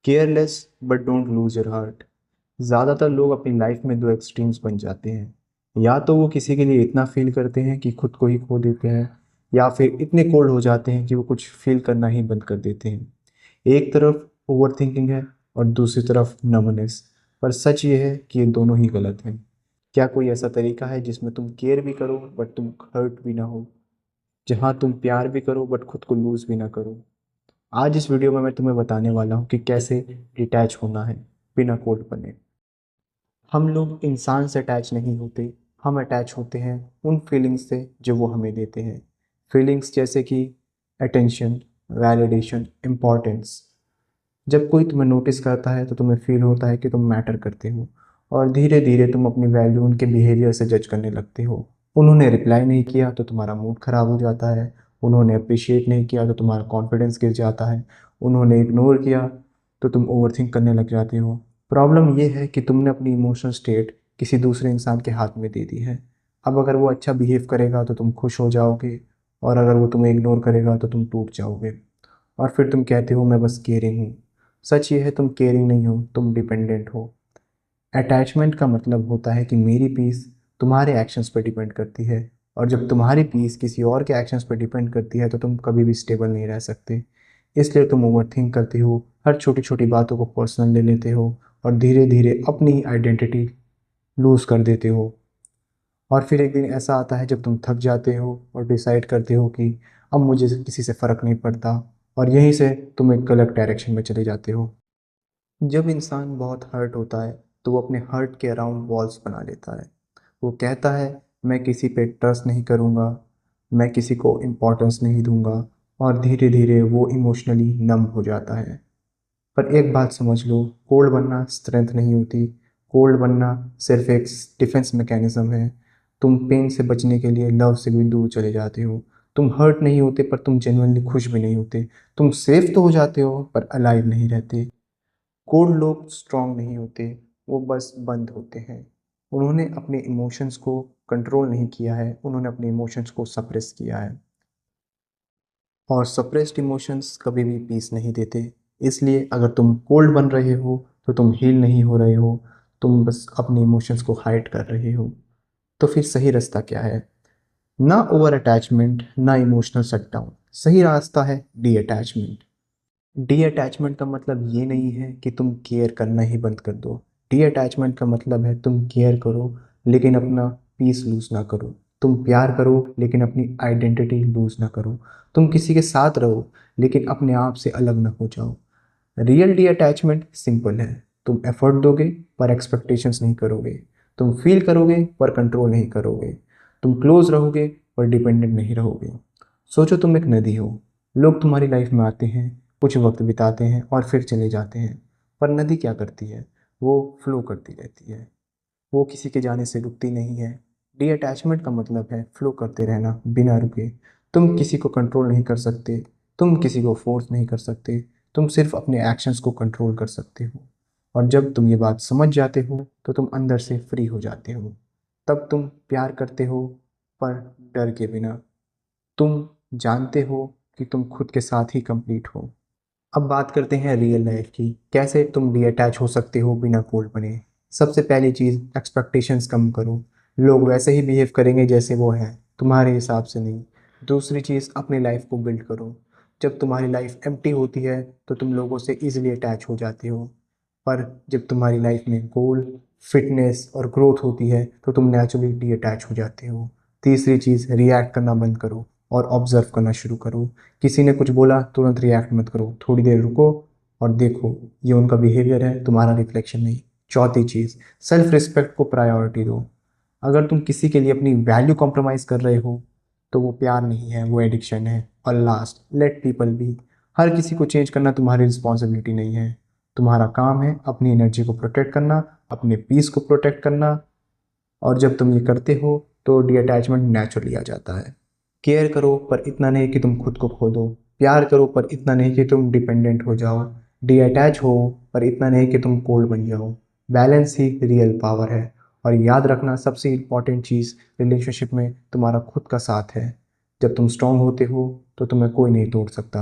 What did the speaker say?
Careless but don't lose your heart. ज़्यादातर लोग अपनी लाइफ में दो एक्सट्रीम्स बन जाते हैं। या तो वो किसी के लिए इतना फील करते हैं कि खुद को ही खो देते हैं, या फिर इतने कोल्ड हो जाते हैं कि वो कुछ फील करना ही बंद कर देते हैं। एक तरफ ओवर थिंकिंग है और दूसरी तरफ नमनेस। पर सच ये है कि ये दोनों ही गलत हैं। क्या कोई ऐसा तरीका है जिसमें तुम केयर भी करो बट तुम हर्ट भी ना हो, जहाँ तुम प्यार भी करो बट खुद को लूज भी ना करो? आज इस वीडियो में मैं तुम्हें बताने वाला हूँ कि कैसे डिटैच होना है बिना कोल्ड बने। हम लोग इंसान से अटैच नहीं होते, हम अटैच होते हैं उन फीलिंग्स से जो वो हमें देते हैं। फीलिंग्स जैसे कि अटेंशन, वैलिडेशन, इम्पोर्टेंस। जब कोई तुम्हें नोटिस करता है तो तुम्हें फील होता है कि तुम मैटर करते हो, और धीरे धीरे तुम अपनी वैल्यू उनके बिहेवियर से जज करने लगते हो। उन्होंने रिप्लाई नहीं किया तो तुम्हारा मूड ख़राब हो जाता है। उन्होंने अप्रिशिएट नहीं किया तो तुम्हारा कॉन्फिडेंस गिर जाता है। उन्होंने इग्नोर किया तो तुम ओवरथिंक करने लग जाते हो। प्रॉब्लम ये है कि तुमने अपनी इमोशनल स्टेट किसी दूसरे इंसान के हाथ में दे दी है। अब अगर वो अच्छा बिहेव करेगा तो तुम खुश हो जाओगे, और अगर वो तुम्हें इग्नोर करेगा तो तुम टूट जाओगे। और फिर तुम कहते हो मैं बस केयरिंग हूँ। सच ये है, तुम केयरिंग नहीं हो, तुम डिपेंडेंट हो। अटैचमेंट का मतलब होता है कि मेरी पीस तुम्हारे एक्शंस पर डिपेंड करती है, और जब तुम्हारी पीस किसी और के एक्शंस पर डिपेंड करती है तो तुम कभी भी स्टेबल नहीं रह सकते। इसलिए तुम ओवरथिंक करते हो, हर छोटी छोटी बातों को पर्सनल ले लेते हो, और धीरे धीरे अपनी आइडेंटिटी लूज़ कर देते हो। और फिर एक दिन ऐसा आता है जब तुम थक जाते हो और डिसाइड करते हो कि अब मुझे किसी से फ़र्क नहीं पड़ता, और यहीं से तुम एक गलत डायरेक्शन में चले जाते हो। जब इंसान बहुत हर्ट होता है तो वो अपने हर्ट के अराउंड वॉल्स बना लेता है। वो कहता है मैं किसी पे ट्रस्ट नहीं करूँगा, मैं किसी को इम्पोर्टेंस नहीं दूंगा, और धीरे धीरे वो इमोशनली नम हो जाता है। पर एक बात समझ लो, कोल्ड बनना स्ट्रेंथ नहीं होती। कोल्ड बनना सिर्फ एक डिफेंस मैकेनिज्म है। तुम पेन से बचने के लिए लव से भी दूर चले जाते हो। तुम हर्ट नहीं होते पर तुम जेन्युइनली खुश भी नहीं होते। तुम सेफ तो हो जाते हो पर अलाइव नहीं रहते। कोल्ड लोग स्ट्रांग नहीं होते, वो बस बंद होते हैं। उन्होंने अपने इमोशंस को कंट्रोल नहीं किया है, उन्होंने अपने इमोशंस को सप्रेस किया है। और सप्रेस्ड इमोशंस कभी भी पीस नहीं देते। इसलिए अगर तुम कोल्ड बन रहे हो तो तुम हील नहीं हो रहे हो, तुम बस अपने इमोशंस को हाइड कर रहे हो। तो फिर सही रास्ता क्या है? ना ओवर अटैचमेंट, ना इमोशनल शटडाउन। सही रास्ता है डी अटैचमेंट। डी अटैचमेंट का मतलब ये नहीं है कि तुम केयर करना ही बंद कर दो। डी अटैचमेंट का मतलब है तुम केयर करो लेकिन अपना पीस लूज ना करो। तुम प्यार करो लेकिन अपनी आइडेंटिटी लूज ना करो। तुम किसी के साथ रहो लेकिन अपने आप से अलग ना हो जाओ। रियल डी अटैचमेंट सिंपल है। तुम एफर्ट दोगे पर एक्सपेक्टेशंस नहीं करोगे। तुम फील करोगे पर कंट्रोल नहीं करोगे। तुम क्लोज रहोगे पर डिपेंडेंट नहीं रहोगे। सोचो तुम एक नदी हो। लोग तुम्हारी लाइफ में आते हैं, कुछ वक्त बिताते हैं और फिर चले जाते हैं। पर नदी क्या करती है? वो फ्लो करती रहती है। वो किसी के जाने से रुकती नहीं है। डी अटैचमेंट का मतलब है फ्लो करते रहना बिना रुके। तुम किसी को कंट्रोल नहीं कर सकते, तुम किसी को फोर्स नहीं कर सकते, तुम सिर्फ अपने एक्शंस को कंट्रोल कर सकते हो। और जब तुम ये बात समझ जाते हो तो तुम अंदर से फ्री हो जाते हो। तब तुम प्यार करते हो पर डर के बिना। तुम जानते हो कि तुम खुद के साथ ही कंप्लीट हो। अब बात करते हैं रियल लाइफ की, कैसे तुम डीअटैच हो सकते हो बिना कोल्ड बने। सबसे पहली चीज़, एक्सपेक्टेशंस कम करो। लोग वैसे ही बिहेव करेंगे जैसे वो हैं, तुम्हारे हिसाब से नहीं। दूसरी चीज़, अपनी लाइफ को बिल्ड करो। जब तुम्हारी लाइफ एम्प्टी होती है तो तुम लोगों से ईजिली अटैच हो जाते हो, पर जब तुम्हारी लाइफ में गोल, फिटनेस और ग्रोथ होती है तो तुम नेचुरली डीअटैच हो जाते हो। तीसरी चीज़, रिएक्ट करना बंद करो और ऑब्जर्व करना शुरू करो। किसी ने कुछ बोला तुरंत रिएक्ट मत करो, थोड़ी देर रुको और देखो ये उनका बिहेवियर है, तुम्हारा रिफ्लेक्शन नहीं। चौथी चीज़, सेल्फ रिस्पेक्ट को प्रायोरिटी दो। अगर तुम किसी के लिए अपनी वैल्यू कॉम्प्रोमाइज़ कर रहे हो तो वो प्यार नहीं है, वो एडिक्शन है। और लास्ट, लेट पीपल बी। हर किसी को चेंज करना तुम्हारी रिस्पॉन्सिबिलिटी नहीं है। तुम्हारा काम है अपनी एनर्जी को प्रोटेक्ट करना, अपने पीस को प्रोटेक्ट करना। और जब तुम ये करते हो तो डी अटैचमेंट नेचुरली आ जाता है। केयर करो पर इतना नहीं कि तुम खुद को खो दो। प्यार करो पर इतना नहीं कि तुम डिपेंडेंट हो जाओ। डी अटैच हो पर इतना नहीं कि तुम कोल्ड बन जाओ। बैलेंस ही रियल पावर है। और याद रखना, सबसे इम्पॉर्टेंट चीज़ रिलेशनशिप में तुम्हारा खुद का साथ है। जब तुम स्ट्रांग होते हो तो तुम्हें कोई नहीं तोड़ सकता।